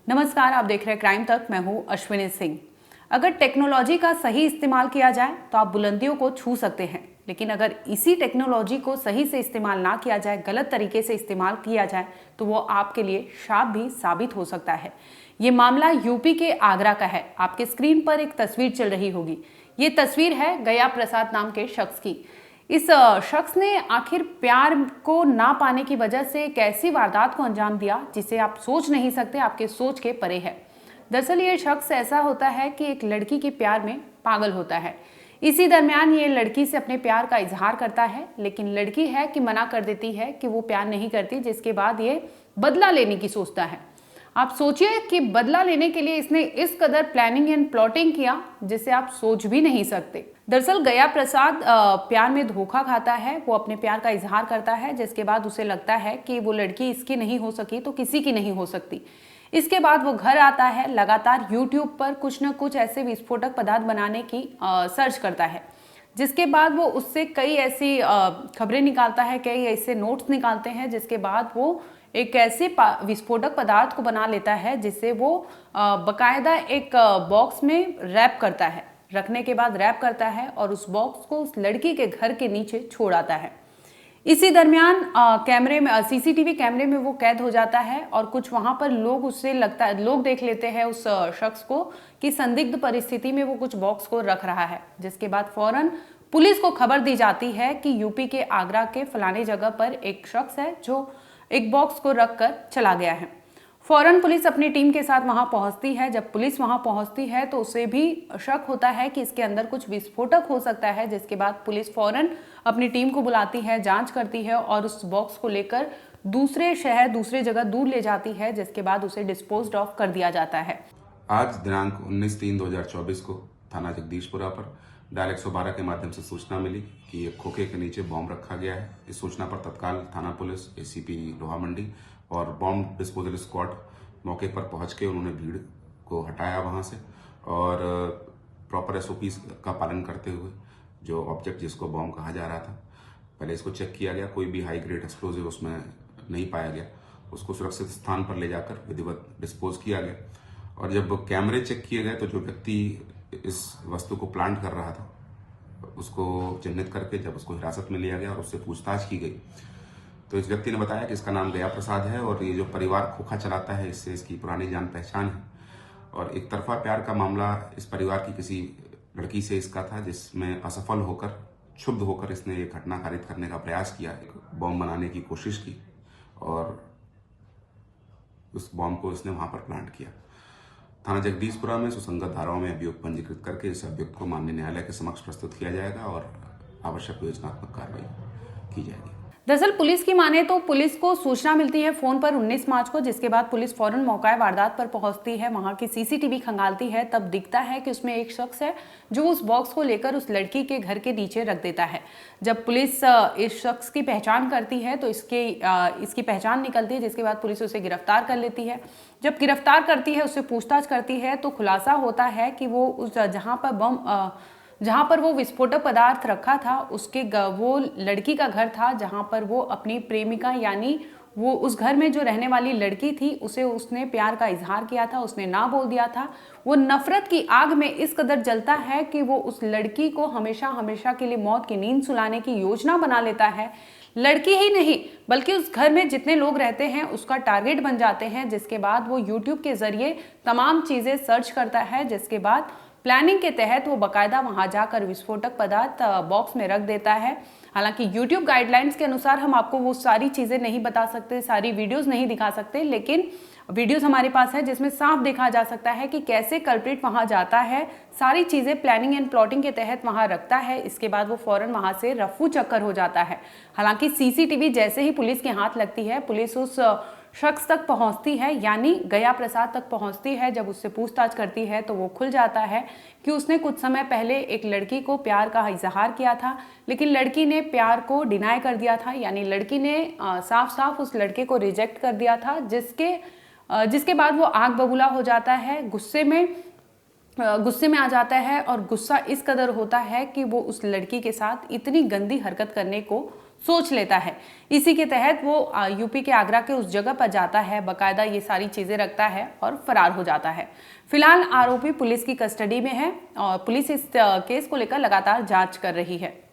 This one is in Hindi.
नमस्कार, आप देख रहे हैं क्राइम तक। मैं हूं अश्विनी सिंह। अगर टेक्नोलॉजी का सही इस्तेमाल किया जाए तो आप बुलंदियों को छू सकते हैं, लेकिन अगर इसी टेक्नोलॉजी को सही से इस्तेमाल ना किया जाए, गलत तरीके से इस्तेमाल किया जाए, तो वो आपके लिए श्राप भी साबित हो सकता है। ये मामला यूपी के आगरा का है। आपके स्क्रीन पर एक तस्वीर चल रही होगी। ये तस्वीर है गया प्रसाद नाम के शख्स की। इस शख्स ने आखिर प्यार को ना पाने की वजह से एक ऐसी वारदात को अंजाम दिया जिसे आप सोच नहीं सकते, आपके सोच के परे है। दरअसल ये शख्स ऐसा होता है कि एक लड़की के प्यार में पागल होता है। इसी दरमियान ये लड़की से अपने प्यार का इजहार करता है, लेकिन लड़की है कि मना कर देती है कि वो प्यार नहीं करती, जिसके बाद ये बदला लेने की सोचता है। आप सोचिए कि बदला लेने के लिए इसने इस कदर प्लानिंग एंड प्लॉटिंग किया जिसे आप सोच भी नहीं सकते। दरअसल गया प्रसाद प्यार में धोखा खाता है। वो अपने प्यार का इजहार करता है, जिसके बाद उसे लगता है कि वो लड़की इसकी नहीं हो सकी तो किसी की नहीं हो सकती। इसके बाद वो घर आता है, लगातार यूट्यूब पर कुछ न कुछ ऐसे विस्फोटक पदार्थ बनाने की सर्च करता है, जिसके बाद वो उससे कई ऐसी खबरें निकालता है, कई ऐसे नोट्स निकालते हैं, जिसके बाद वो एक ऐसे विस्फोटक पदार्थ को बना लेता है जिसे वो बकायदा एक बॉक्स में रैप करता है। रखने के बाद रैप करता है और उस बॉक्स को उस लड़की के घर के नीचे छोड़ आता है। इसी दरमियान कैमरे में सीसीटीवी कैमरे में वो कैद हो जाता है और कुछ वहां पर लोग देख लेते हैं उस शख्स को कि संदिग्ध परिस्थिति में वो कुछ बॉक्स को रख रहा है। जिसके बाद फौरन पुलिस को खबर दी जाती है कि यूपी के आगरा के फलाने जगह पर एक शख्स है जो एक बॉक्स को रखकर चला गया है। फौरन पुलिस अपनी टीम के साथ वहां पहुंचती है। जब पुलिस वहां पहुंचती है तो उसे भी शक होता है कि इसके अंदर कुछ विस्फोटक हो सकता है, जिसके बाद पुलिस फौरन अपनी टीम को बुलाती है, जांच करती है और उस बॉक्स को लेकर दूसरे शहर, दूसरे जगह दूर ले जाती है, जिसके बाद उसे डिस्पोज्ड ऑफ कर दिया जाता है। आज दिनांक 19/3/2024 को थाना जगदीशपुरा पर डायल 112 के माध्यम से सूचना मिली कि एक खोखे के नीचे बॉम्ब रखा गया है। इस सूचना पर तत्काल थाना पुलिस, एसीपी लोहा मंडी और बॉम्ब डिस्पोजल स्क्वाड मौके पर पहुंच के उन्होंने भीड़ को हटाया वहां से और प्रॉपर एसओपी का पालन करते हुए जो ऑब्जेक्ट जिसको बॉम्ब कहा जा रहा था, पहले इसको चेक किया गया। कोई भी हाई ग्रेड एक्सप्लोजिव उसमें नहीं पाया गया। उसको सुरक्षित स्थान पर ले जाकर विधिवत डिस्पोज किया गया। और जब कैमरे चेक किए गए तो जो व्यक्ति इस वस्तु को प्लांट कर रहा था उसको चिन्हित करके जब उसको हिरासत में लिया गया और उससे पूछताछ की गई तो इस व्यक्ति ने बताया कि इसका नाम गया प्रसाद है और ये जो परिवार खोखा चलाता है इससे इसकी पुरानी जान पहचान है। और एक तरफा प्यार का मामला इस परिवार की किसी लड़की से इसका था, जिसमें असफल होकर, क्षुब्ध होकर इसने एक घटना कारित करने का प्रयास किया, बॉम्ब बनाने की कोशिश की और उस बॉम्ब को इसने वहां पर प्लांट किया। थाना जगदीशपुरा में सुसंगत धाराओं में अभियोग पंजीकृत करके इस अभियुक्त को माननीय न्यायालय के समक्ष प्रस्तुत किया जाएगा और आवश्यक योजनात्मक कार्रवाई की जाएगी। दरअसल पुलिस की माने तो पुलिस को सूचना मिलती है फोन पर 19 मार्च को, जिसके बाद पुलिस फौरन मौका वारदात पर पहुंचती है, वहां की सीसीटीवी खंगालती है। तब दिखता है कि उसमें एक शख्स है जो उस बॉक्स को लेकर उस लड़की के घर के नीचे रख देता है। जब पुलिस इस शख्स की पहचान करती है तो इसकी पहचान निकलती है, जिसके बाद पुलिस उसे गिरफ्तार कर लेती है। जब गिरफ्तार करती है, उससे पूछताछ करती है तो खुलासा होता है कि वो जहां पर वो विस्फोटक पदार्थ रखा था वो लड़की का घर था, जहां पर वो अपनी प्रेमिका यानी वो उस घर में जो रहने वाली लड़की थी उसे उसने प्यार का इजहार किया था, उसने ना बोल दिया था। वो नफरत की आग में इस कदर जलता है कि वो उस लड़की को हमेशा हमेशा के लिए मौत की नींद सुलाने की योजना बना लेता है। लड़की ही नहीं बल्कि उस घर में जितने लोग रहते हैं उसका टारगेट बन जाते हैं। जिसके बाद वो यूट्यूब के जरिए तमाम चीजें सर्च करता है, जिसके बाद प्लानिंग के तहत वो बकायदा वहां जाकर विस्फोटक पदार्थ बॉक्स में रख देता है। हालांकि YouTube गाइडलाइंस के अनुसार हम आपको वो सारी चीजें नहीं बता सकते, सारी वीडियोस नहीं दिखा सकते, लेकिन वीडियोस हमारे पास है जिसमें साफ देखा जा सकता है कि कैसे कल्प्रिट वहां जाता है, सारी चीजें प्लानिंग एंड प्लॉटिंग के तहत वहां रखता है। इसके बाद वो फौरन वहां से रफू चक्कर हो जाता है। हालांकि सीसीटीवी जैसे ही पुलिस के हाथ लगती है, पुलिस उस शख्स तक पहुंचती है, यानी गया प्रसाद तक पहुंचती है। जब उससे पूछताछ करती है तो वो खुल जाता है कि उसने कुछ समय पहले एक लड़की को प्यार का इजहार किया था, लेकिन लड़की ने प्यार को डिनाई कर दिया था, यानी लड़की ने साफ साफ उस लड़के को रिजेक्ट कर दिया था, जिसके बाद वो आग बबूला हो जाता है, गुस्से में आ जाता है और गुस्सा इस कदर होता है कि वो उस लड़की के साथ इतनी गंदी हरकत करने को सोच लेता है। इसी के तहत वो यूपी के आगरा के उस जगह पर जाता है, बाकायदा ये सारी चीजें रखता है और फरार हो जाता है। फिलहाल आरोपी पुलिस की कस्टडी में है और पुलिस इस केस को लेकर लगातार जांच कर रही है।